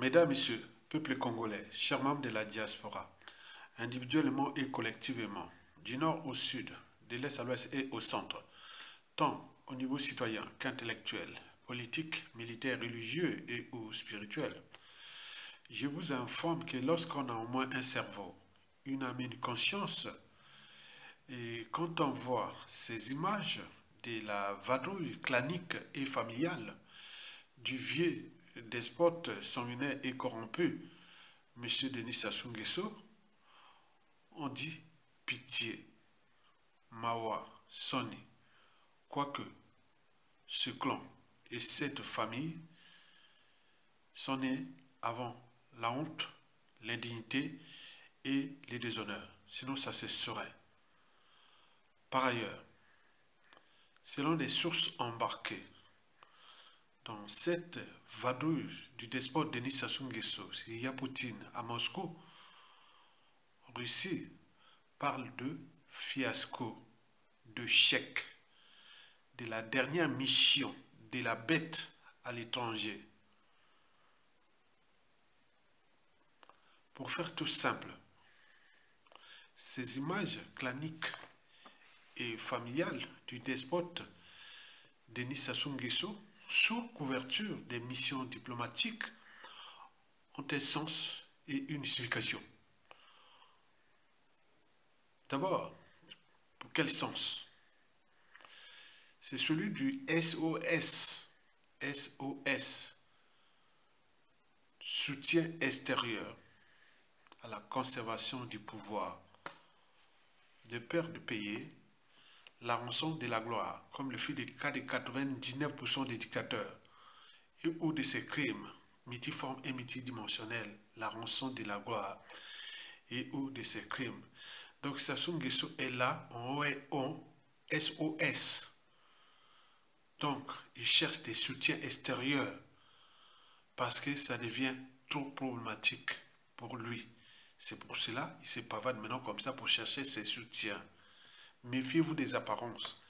Mesdames, Messieurs, peuple congolais, chers membres de la diaspora, individuellement et collectivement, du nord au sud, de l'est à l'ouest et au centre, tant au niveau citoyen qu'intellectuel, politique, militaire, religieux et ou spirituel, je vous informe que lorsqu'on a au moins un cerveau, une âme et une conscience, et quand on voit ces images de la vadrouille clanique et familiale du vieux despote sanguinaire et corrompu, M. Denis Sassou Nguesso, on dit pitié, Mawa, Soni, quoique ce clan et cette famille sont nés avant la honte, l'indignité et les déshonneurs. Sinon, ça se saurait. Par ailleurs, selon les sources embarquées dans cette vadrouille du despote Denis Sassou Nguesso, il y a Poutine à Moscou, Russie parle de fiasco, de chèque, de la dernière mission de la bête à l'étranger. Pour faire tout simple, ces images claniques et familiales du despote Denis Sassou Nguesso, sous couverture des missions diplomatiques, ont un sens et une signification. D'abord, pour quel sens? C'est celui du SOS, soutien extérieur à la conservation du pouvoir, de peur de payer la rançon de la gloire, comme le fut le cas de 99% des dictateurs, et ou de ces crimes multiformes et multidimensionnels, la rançon de la gloire, et ou de ces crimes. Donc Sassou Nguesso est là en SOS. Donc il cherche des soutiens extérieurs parce que ça devient trop problématique pour lui. C'est pour cela qu'il se pavane maintenant comme ça pour chercher ses soutiens. Méfiez-vous des apparences.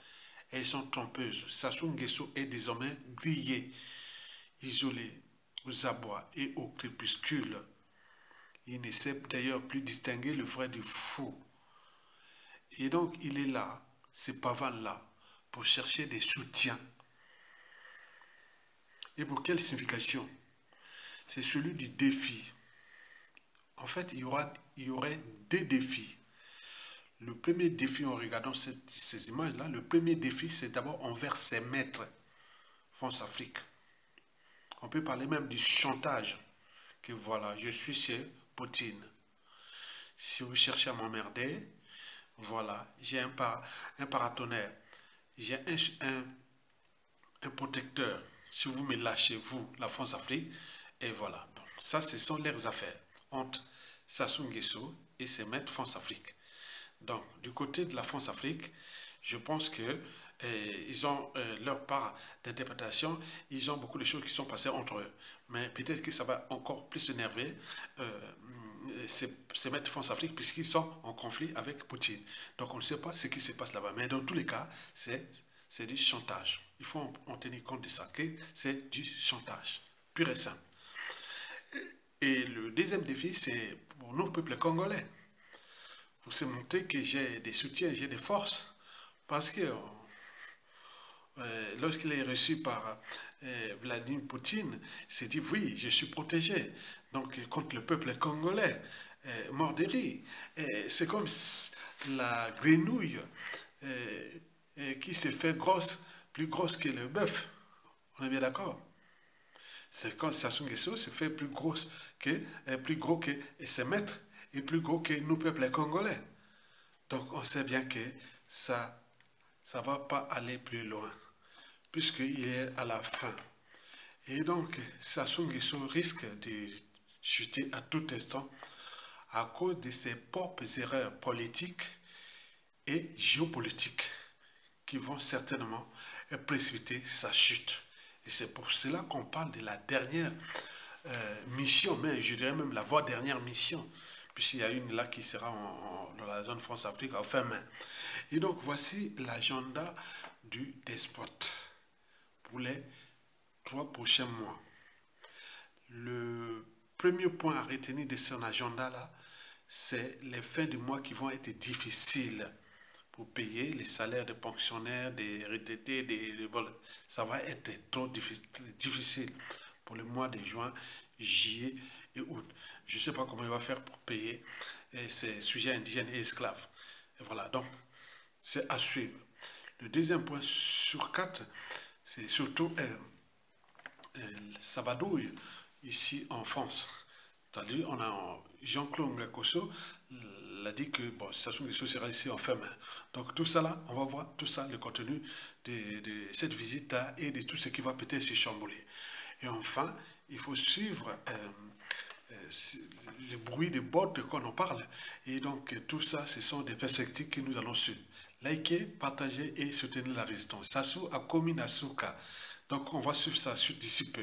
Elles sont trompeuses. Sassou Nguesso est désormais grillé, isolé aux abois et au crépuscule. Il ne sait d'ailleurs plus distinguer le vrai du faux. Et donc il est là, ce pavane-là, pour chercher des soutiens. Et pour quelle signification? C'est celui du défi. En fait, il y aurait deux défis. Le premier défi, en regardant ces images-là, le premier défi, c'est d'abord envers ses maîtres, France-Afrique. On peut parler même du chantage, que voilà, je suis chez Poutine. Si vous cherchez à m'emmerder, voilà, j'ai un paratonnerre, j'ai un protecteur. Si vous me lâchez, vous, la France-Afrique, et voilà. Donc, ça, ce sont leurs affaires entre Sassou Nguesso et ses maîtres France-Afrique. Donc, du côté de la France-Afrique, je pense que ils ont leur part d'interprétation, ils ont beaucoup de choses qui sont passées entre eux. Mais peut-être que ça va encore plus énerver ces maîtres France-Afrique puisqu'ils sont en conflit avec Poutine. Donc, on ne sait pas ce qui se passe là-bas. Mais dans tous les cas, c'est du chantage. Il faut en tenir compte de ça, que c'est du chantage, pur et simple. Et le deuxième défi, c'est pour nous, peuple congolais. Pour se montrer que j'ai des soutiens, j'ai des forces. Parce que lorsqu'il est reçu par Vladimir Poutine, il s'est dit oui, je suis protégé. Donc contre le peuple congolais, mort de rire. C'est comme la grenouille qui s'est fait grosse, plus grosse que le bœuf. On est bien d'accord? C'est quand Sassou Nguesso se fait plus gros que ses maîtres et plus gros que nous, peuple congolais. Donc on sait bien que ça ne va pas aller plus loin, puisqu'il est à la fin. Et donc Sassou Nguesso risque de chuter à tout instant à cause de ses propres erreurs politiques et géopolitiques qui vont certainement précipiter sa chute. Et c'est pour cela qu'on parle de la dernière mission, mais je dirais même la voie dernière mission, puisqu'il y a une là qui sera dans la zone France-Afrique à fin mai. Et donc voici l'agenda du despote pour les 3 prochains mois. Le premier point à retenir de son agenda là, c'est les fins de mois qui vont être difficiles pour payer les salaires des fonctionnaires, des retraités, ça va être trop difficile pour le mois de juin, juillet et août. Je ne sais pas comment il va faire pour payer ces sujets indigènes et esclaves. Et voilà, donc c'est à suivre. Le deuxième point sur 4, c'est surtout ça vadouille ici en France. C'est-à-dire, on a Jean-Claude Ngakoso l'a dit que bon, Sassou Nguesso sera ici en fin mai. Donc tout ça là, on va voir tout ça, le contenu de cette visite-là et de tout ce qui va peut-être se chambouler. Et enfin, il faut suivre le bruit des bottes qu'on en parle. Et donc tout ça, ce sont des perspectives que nous allons suivre. Likez, partagez et soutenez la résistance. Sassou a commis Nasuka. Donc on va suivre ça d'ici peu.